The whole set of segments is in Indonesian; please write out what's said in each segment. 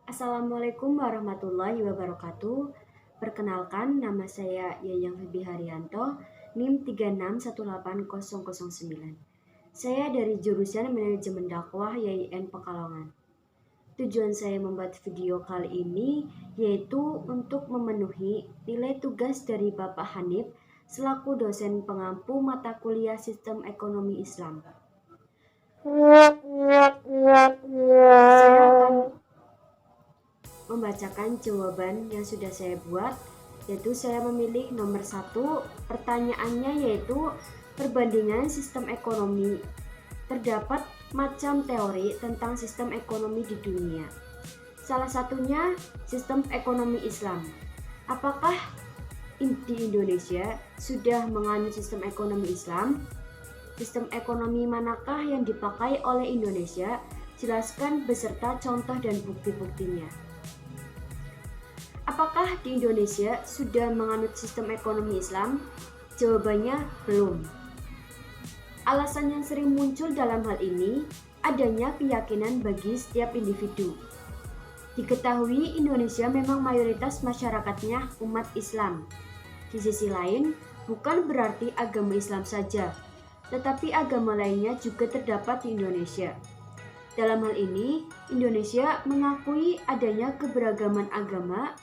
Assalamualaikum warahmatullahi wabarakatuh. Perkenalkan, nama saya Yayang Febi Haryanto, NIM 3618009. Saya dari jurusan Manajemen Dakwah YIN Pekalongan. Tujuan saya membuat video kali ini yaitu untuk memenuhi nilai tugas dari Bapak Hanif selaku dosen pengampu mata kuliah Sistem Ekonomi Islam. Saya akan membacakan jawaban yang sudah saya buat, yaitu saya memilih nomor 1. Pertanyaannya yaitu perbandingan sistem ekonomi. Terdapat macam teori tentang sistem ekonomi di dunia. Salah satunya sistem ekonomi Islam. Apakah di Indonesia sudah menganut sistem ekonomi Islam? Sistem ekonomi manakah yang dipakai oleh Indonesia? Jelaskan beserta contoh dan bukti-buktinya. Apakah di Indonesia sudah menganut sistem ekonomi Islam? Jawabannya belum. Alasan yang sering muncul dalam hal ini adanya keyakinan bagi setiap individu. Diketahui Indonesia memang mayoritas masyarakatnya umat Islam. Di sisi lain, bukan berarti agama Islam saja, tetapi agama lainnya juga terdapat di Indonesia. Dalam hal ini, Indonesia mengakui adanya keberagaman agama,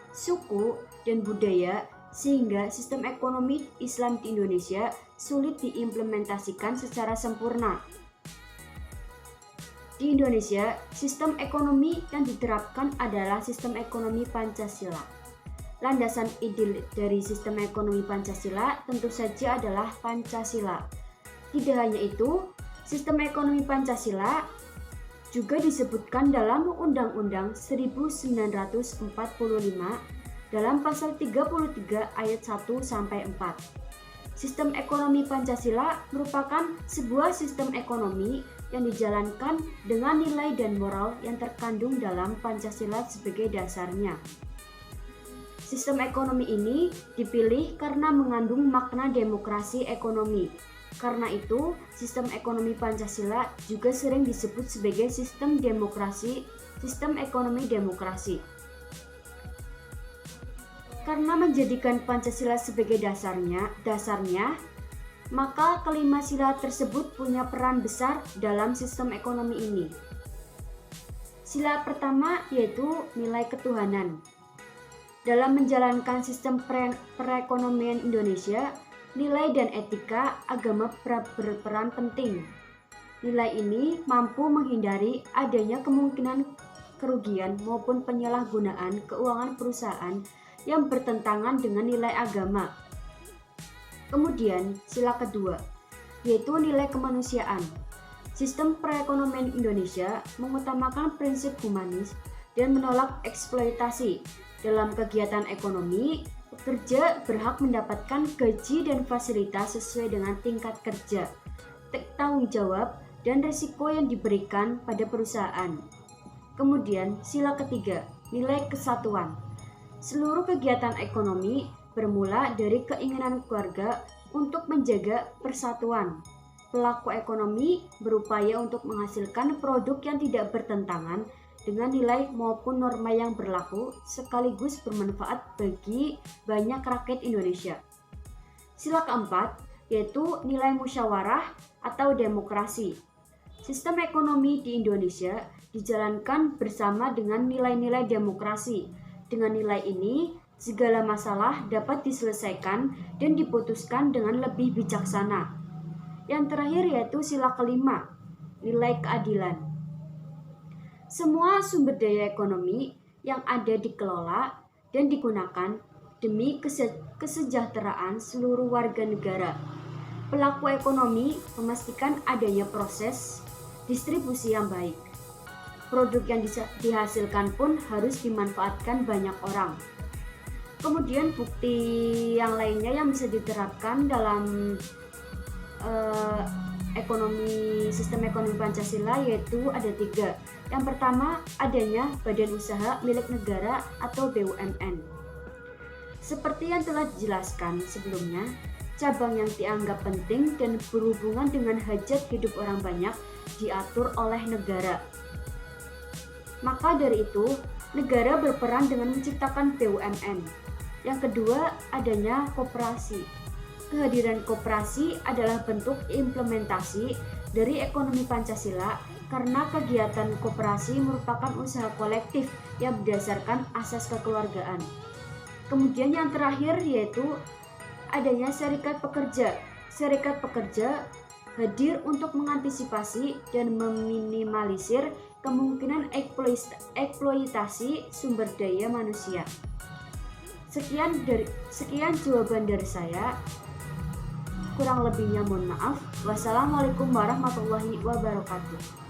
suku, dan budaya sehingga sistem ekonomi Islam di Indonesia sulit diimplementasikan secara sempurna. Di Indonesia, sistem ekonomi yang diterapkan adalah sistem ekonomi Pancasila. Landasan ide dari sistem ekonomi Pancasila tentu saja adalah Pancasila. Tidak hanya itu, sistem ekonomi Pancasila juga disebutkan dalam Undang-Undang 1945 dalam pasal 33 ayat 1-4. Sistem ekonomi Pancasila merupakan sebuah sistem ekonomi yang dijalankan dengan nilai dan moral yang terkandung dalam Pancasila sebagai dasarnya. Sistem ekonomi ini dipilih karena mengandung makna demokrasi ekonomi. Karena itu, sistem ekonomi Pancasila juga sering disebut sebagai sistem demokrasi, sistem ekonomi demokrasi. Karena menjadikan Pancasila sebagai dasarnya, maka kelima sila tersebut punya peran besar dalam sistem ekonomi ini. Sila pertama yaitu nilai ketuhanan. Dalam menjalankan sistem perekonomian Indonesia, nilai dan etika agama berperan penting. Nilai ini mampu menghindari adanya kemungkinan kerugian maupun penyalahgunaan keuangan perusahaan yang bertentangan dengan nilai agama. Kemudian, sila kedua, yaitu nilai kemanusiaan. Sistem perekonomian Indonesia mengutamakan prinsip humanis dan menolak eksploitasi. Dalam kegiatan ekonomi, pekerja berhak mendapatkan gaji dan fasilitas sesuai dengan tingkat kerja, tanggung jawab, dan risiko yang diberikan pada perusahaan. Kemudian, sila ketiga, nilai kesatuan. Seluruh kegiatan ekonomi bermula dari keinginan keluarga untuk menjaga persatuan. Pelaku ekonomi berupaya untuk menghasilkan produk yang tidak bertentangan dengan nilai maupun norma yang berlaku sekaligus bermanfaat bagi banyak rakyat Indonesia. Sila keempat yaitu nilai musyawarah atau demokrasi. Sistem ekonomi di Indonesia dijalankan bersama dengan nilai-nilai demokrasi. Dengan nilai ini, segala masalah dapat diselesaikan dan diputuskan dengan lebih bijaksana. Yang terakhir yaitu sila kelima, nilai keadilan. Semua sumber daya ekonomi yang ada dikelola dan digunakan demi kesejahteraan seluruh warga negara. Pelaku ekonomi memastikan adanya proses distribusi yang baik. Produk yang dihasilkan pun harus dimanfaatkan banyak orang. Kemudian bukti yang lainnya yang bisa diterapkan dalam sistem ekonomi Pancasila yaitu ada 3. Yang pertama, adanya badan usaha milik negara atau BUMN. Seperti yang telah dijelaskan sebelumnya, cabang yang dianggap penting dan berhubungan dengan hajat hidup orang banyak diatur oleh negara. Maka dari itu, negara berperan dengan menciptakan BUMN. Yang kedua, adanya koperasi. Kehadiran koperasi adalah bentuk implementasi dari ekonomi Pancasila karena kegiatan koperasi merupakan usaha kolektif yang berdasarkan asas kekeluargaan. Kemudian yang terakhir yaitu adanya serikat pekerja. Serikat pekerja hadir untuk mengantisipasi dan meminimalisir kemungkinan eksploitasi sumber daya manusia. Sekian jawaban dari saya. Kurang lebihnya mohon maaf. Wassalamualaikum warahmatullahi wabarakatuh.